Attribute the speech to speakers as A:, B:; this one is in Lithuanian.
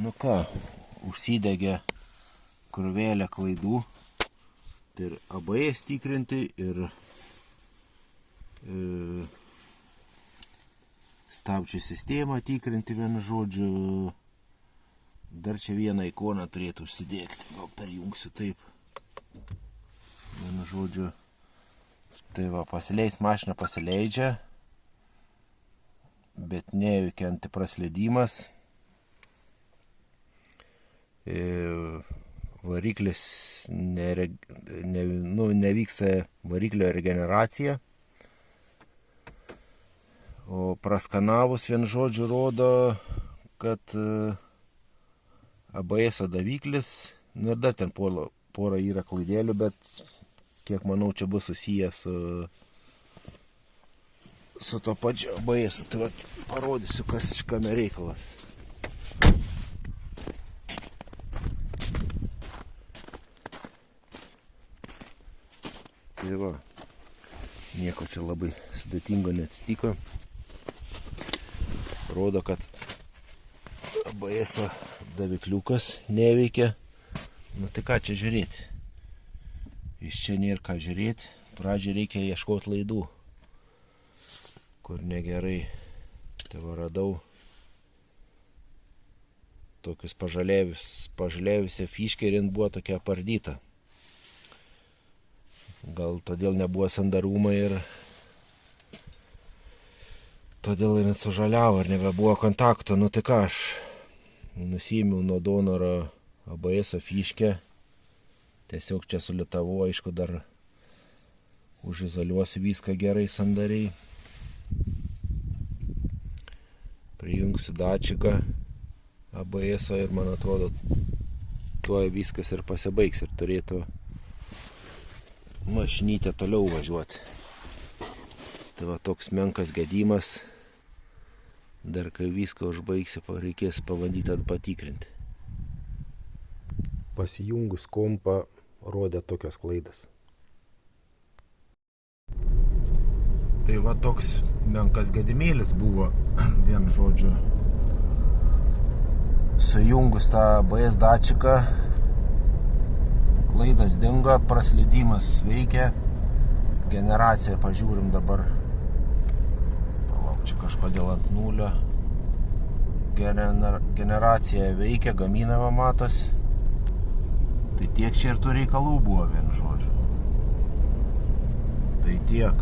A: Nu ką, užsidegė krūvelę klaidų. Tai ir ABS tikrinti, ir stabdžių sistemą tikrinti, vienu žodžiu. Dar čia vieną ikoną turėtų užsidėkti. Gal perjungsiu taip. Vienu žodžiu. Tai va, pasileis mašina, pasileidžia. Bet neveikia antipraslydimas. Variklis nevyksta variklio regeneracija. O praskanavus vienu žodžiu rodo, kad ABS daviklis, nu ir dar ten pora yra klaidėlių, bet kiek manau čia bus susijęs su to pačiu ABS. Tai vat parodysiu, kas iš kame reikalas. Tai va, nieko čia labai sudėtingo neatsitiko. Rodo, kad ABS davikliukas neveikia. Nu tai ką čia žiūrėti? Iš čia nėra ką žiūrėti. Pradžiai reikia ieškoti laidų, kur negerai. Tai va, radau tokius pažalėjusią fiškę ir jin buvo tokia pardyta. Gal todėl nebuvo sandarumai ir todėl ir sužaliavo ir nebebuvo kontakto. Nu tai ką, aš nusiėmiau nuo donoro ABS fiškę. Tiesiog čia sulitavau, aišku, dar užizoliuosiu viską gerai sandariai. Prijungsiu dačiką ABS ir man atrodo, tuo viskas ir pasibaigs ir turėtų mašinytė toliau važiuoti. Tai va, toks menkas gedimas. Dar kai viską užbaigsiu, reikės pabandyti patikrinti. Pasijungus kompą rodė tokios klaidas. Tai va, toks menkas gedimėlis buvo, vienu žodžiu. Sujungus tą ABS dačiką, klaidas dingo, praslydimas veikia. Generaciją pažiūrim dabar. Palauk, čia kažkodėl ant nulio. Generacija veikia, gaminama matos. Tai tiek čia ir tų reikalų buvo, vienu žodžiu. Tai tiek.